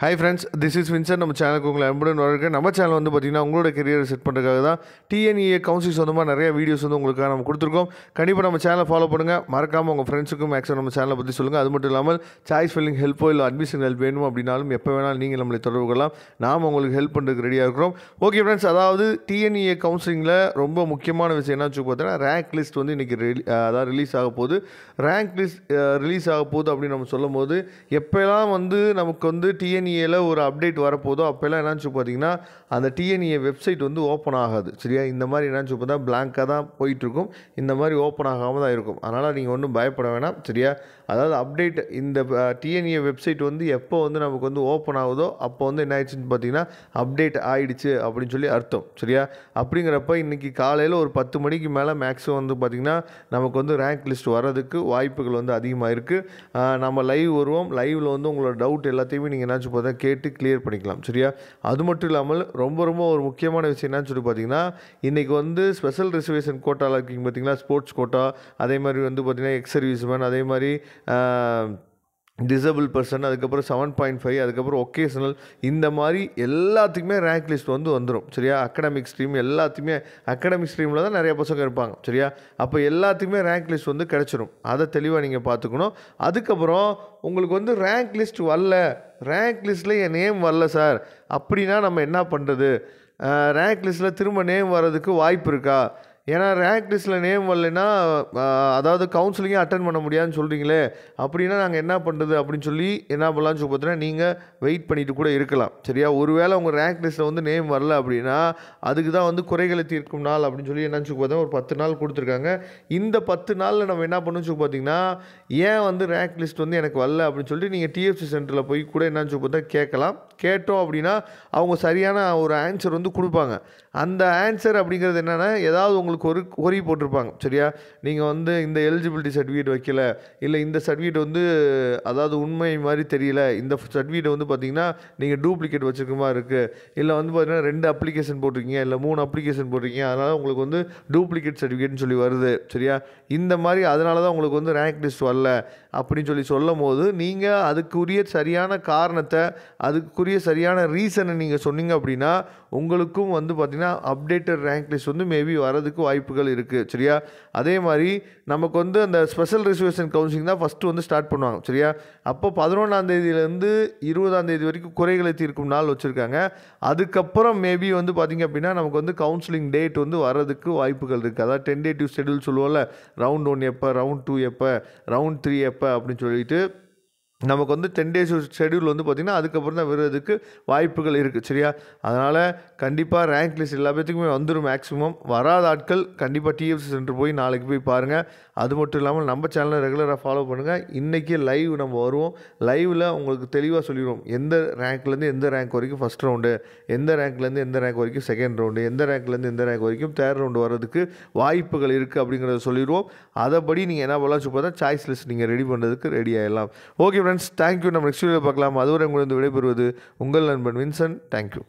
Hi friends, this is Vincent. நம்ம சேனலுக்கு உங்களை அன்புடன் வரவேற்கிறேன். நம்ம சேனல் வந்து பார்த்தீங்கன்னா உங்களோட கெரியரை செட் பண்ணுறதுக்காக தான் டிஎன்இஏ கவுன்சிலிங் சொந்தமாக நிறைய வீடியோஸ் வந்து உங்களுக்காக நம்ம கொடுத்துருக்கோம். கண்டிப்பாக நம்ம சேனலை ஃபாலோ பண்ணுங்கள். மறக்காமல் உங்கள் ஃப்ரெண்ட்ஸுக்கும் மேக்ஸிமம் நம்ம சேனலை பற்றி சொல்லுங்கள். அது மட்டும் இல்லாமல் சாய்ஸ் ஃபில்லிங் ஹெல்ப்போ இல்லை அட்மிஷன் ஹெல்ப் வேணும் அப்படின்னாலும் எப்போ வேணாலும் நீங்கள் நம்மளை தொடர்பு கொள்ளலாம். நாம் உங்களுக்கு ஹெல்ப் பண்ணுறதுக்கு ரெடியாக இருக்கிறோம். ஓகே ஃப்ரெண்ட்ஸ், அதாவது டிஎன்இஏ கவுன்சிலிங்கில் ரொம்ப முக்கியமான விஷயம் என்ன வச்சு பார்த்தீங்கன்னா ரேங்க் லிஸ்ட் வந்து இன்றைக்கி ரிலீஸ் ஆக போகுது. ரேங்க் லிஸ்ட் ரிலீஸ் ஆக போகுது அப்படின்னு நம்ம சொல்லும் போது எப்போலாம் வந்து நமக்கு வந்து டிஎன்இஏல ஒரு அப்டேட் வரப்போதோ அப்போல்லாம் என்னன்னு பார்த்தீங்கன்னா அந்த டிஎன்இஏ வெப்சைட் வந்து ஓப்பன் ஆகாது. சரியா, இந்த மாதிரி என்னன்னு பார்த்தா பிளாங்காக தான் போயிட்டுருக்கும். இந்த மாதிரி ஓப்பன் ஆகாமல் தான் இருக்கும். அதனால் நீங்கள் ஒன்றும் பயப்பட வேணாம். சரியா, அதாவது அப்டேட் இந்த டிஎன்இஏ வெப்சைட் வந்து எப்போ வந்து நமக்கு வந்து ஓப்பன் ஆகுதோ அப்போ வந்து என்ன ஆயிடுச்சுன்னு பார்த்தீங்கன்னா அப்டேட் ஆகிடுச்சு அப்படின்னு சொல்லி அர்த்தம். சரியா, அப்படிங்கிறப்ப இன்றைக்கி காலையில் ஒரு 10 மணிக்கு மேலே மேக்ஸிமம் வந்து பார்த்திங்கன்னா நமக்கு வந்து ரேங்க் லிஸ்ட் வர்றதுக்கு வாய்ப்புகள் வந்து அதிகமாக இருக்குது. நம்ம லைவ் வருவோம். லைவில் வந்து உங்களோட டவுட் எல்லாத்தையுமே நீங்கள் என்னாச்சு பார்த்தா கேட்டு கிளியர் பண்ணிக்கலாம். சரியா, அது மட்டும் இல்லாமல் ரொம்ப ரொம்ப ஒரு முக்கியமான விஷயம் என்னன்னு சொல்லி பார்த்தீங்கன்னா இன்றைக்கி வந்து ஸ்பெஷல் ரிசர்வேஷன் கோட்டாவில் இருக்கீங்க பார்த்தீங்களா, ஸ்போர்ட்ஸ் கோட்டா, அதே மாதிரி வந்து பார்த்திங்கன்னா எக்ஸ் சர்வீஸ்மேன், அதே மாதிரி டிசபிள் பர்சன், அதுக்கப்புறம் 7.5, அதுக்கப்புறம் ஒகேஷனல், இந்த மாதிரி எல்லாத்துக்குமே ரேங்க் லிஸ்ட் வந்து வந்துடும். சரியா, அகடமிக் ஸ்ட்ரீம் எல்லாத்துக்குமே அகடமிக் ஸ்ட்ரீமில் தான் நிறைய பசங்க இருப்பாங்க. சரியா, அப்போ எல்லாத்துக்குமே ரேங்க் லிஸ்ட் வந்து கிடச்சிரும். அதை தெளிவாக நீங்கள் பார்த்துக்கணும். அதுக்கப்புறம் உங்களுக்கு வந்து ரேங்க் லிஸ்ட் வரல, ரேங்க் லிஸ்ட்டில் என் நேம் வரல சார் அப்படின்னா நம்ம என்ன பண்ணுறது? ரேங்க் லிஸ்ட்டில் திரும்ப நேம் வர்றதுக்கு வாய்ப்பு இருக்கா? ஏன்னா ரேங்க் லிஸ்ட்டில் நேம் வரலைன்னா அதாவது கவுன்சிலிங்கே அட்டன் பண்ண முடியாதுன்னு சொல்கிறீங்களே, அப்படின்னா நாங்கள் என்ன பண்ணுறது அப்படின்னு சொல்லி என்ன பண்ணலான்னு சொல்லி பார்த்தீங்கன்னா நீங்கள் வெயிட் பண்ணிட்டு கூட இருக்கலாம். சரியா, ஒருவேளை உங்கள் ரேங்க் லிஸ்ட்டில் வந்து நேம் வரல அப்படின்னா அதுக்கு தான் வந்து குறைகளை தீர்க்கும் நாள் அப்படின்னு சொல்லி என்னன்னு சொல்லி பார்த்தா ஒரு 10 நாள் கொடுத்துருக்காங்க. இந்த 10 நாளில் நம்ம என்ன பண்ணணும்னு சொல்லி பார்த்தீங்கன்னா ஏன் வந்து ரேங்க் லிஸ்ட் வந்து எனக்கு வரல அப்படின்னு சொல்லிட்டு நீங்கள் டிஎஃப்சி சென்டரில் போய் கூட என்னன்னு சொல்லி பார்த்தா கேட்கலாம். கேட்டோம் அப்படின்னா அவங்க சரியான ஒரு ஆன்சர் வந்து கொடுப்பாங்க. அந்த ஆன்சர் அப்படிங்கிறது என்னென்னா ஏதாவது உங்களுக்கு ஒரு கொரி போட்டிருப்பாங்க. சரியா, நீங்கள் வந்து இந்த எலிஜிபிலிட்டி சர்டிஃபிகேட் வைக்கல, இல்லை இந்த சர்டிஃபிகேட் வந்து அதாவது உண்மை மாதிரி தெரியல, இந்த சர்டிஃபிகேட் வந்து பார்த்தீங்கன்னா நீங்கள் டூப்ளிகேட் வச்சுருக்க மாதிரி இருக்குது, இல்லை வந்து பார்த்தீங்கன்னா 2 அப்ளிகேஷன் போட்டிருக்கீங்க, இல்லை 3 அப்ளிகேஷன் போட்டிருக்கீங்க, அதனால் உங்களுக்கு வந்து டூப்ளிகேட் சர்டிஃபிகேட்னு சொல்லி வருது. சரியா, இந்த மாதிரி அதனால தான் உங்களுக்கு வந்து ரேங்க் லிஸ்ட் வரல அப்படின்னு சொல்லி சொல்லும் போது நீங்கள் அதுக்குரிய சரியான காரணத்தை, அதுக்குரிய சரியான ரீசனை நீங்கள் சொன்னீங்க அப்படின்னா உங்களுக்கும் வந்து பார்த்திங்கன்னா அப்டேட்டட் ரேங்க் லிஸ்ட் வந்து மேபி வரதுக்கு வாய்ப்புகள் இருக்குது. சரியா, அதே மாதிரி நமக்கு வந்து அந்த ஸ்பெஷல் ரிசர்வேஷன் கவுன்சிலிங் தான் ஃபஸ்ட்டு வந்து ஸ்டார்ட் பண்ணுவாங்க. சரியா, அப்போ 11ஆம் தேதியிலேருந்து 20ஆம் தேதி வரைக்கும் குறைகளை தீர்க்கும் நாள் வச்சுருக்காங்க. அதுக்கப்புறம் மேபி வந்து பார்த்திங்க அப்படின்னா நமக்கு வந்து கவுன்சிலிங் டேட் வந்து வரதுக்கு வாய்ப்புகள் இருக்குது. அதாவது டென்டேட்டிவ் ஷெடியூல் சொல்லுவோம்ல, ரவுண்ட் 1 எப்போ, ரவுண்ட் 2 எப்போ, ரவுண்ட் 3 எப்போ அப்படின்னு சொல்லிட்டு நமக்கு வந்து 10 டேஸ் ஷெடியூல் வந்து பார்த்திங்கன்னா அதுக்கப்புறம் தான் வருவதுக்கு வாய்ப்புகள் இருக்குது. சரியா, அதனால் கண்டிப்பாக ரேங்க் லிஸ்ட் எல்லா பேத்துக்குமே வந்துடும். மேக்ஸிமம் வராத ஆட்கள் கண்டிப்பாக டிஎஃப்சி சென்டர் போய் நாளைக்கு போய் பாருங்கள். அது மட்டும் இல்லாமல் நம்ம சேனலை ரெகுலராக ஃபாலோ பண்ணுங்கள். இன்றைக்கி லைவ் நம்ம வருவோம். லைவில் உங்களுக்கு தெளிவாக சொல்லிடுவோம் எந்த ரேங்க்லேருந்து எந்த ரேங்க் வரைக்கும் ஃபஸ்ட் ரவுண்டு, எந்த ரேங்க்லேருந்து எந்த ரேங்க் வரைக்கும் செகண்ட் ரவுண்டு, எந்த ரேங்க்லேருந்து எந்த ரேங்க் வரைக்கும் தேர்ட் ரவுண்டு வர்றதுக்கு வாய்ப்புகள் இருக்குது அப்படிங்கிறத சொல்லிடுவோம். அதைப்படி நீங்கள் என்ன பண்ணலாம் சொல்லி சாய்ஸ் லிஸ்ட் நீங்கள் ரெடி பண்ணுறதுக்கு ரெடி ஆகிடலாம். Okay friends, thank you. நம்ம நெக்ஸ்ட் வீடியோ பார்க்கலாம். அதுவரை உங்களிடம் விடைபெறுவது உங்கள் நண்பன் வின்சென்ட். தேங்க்யூ.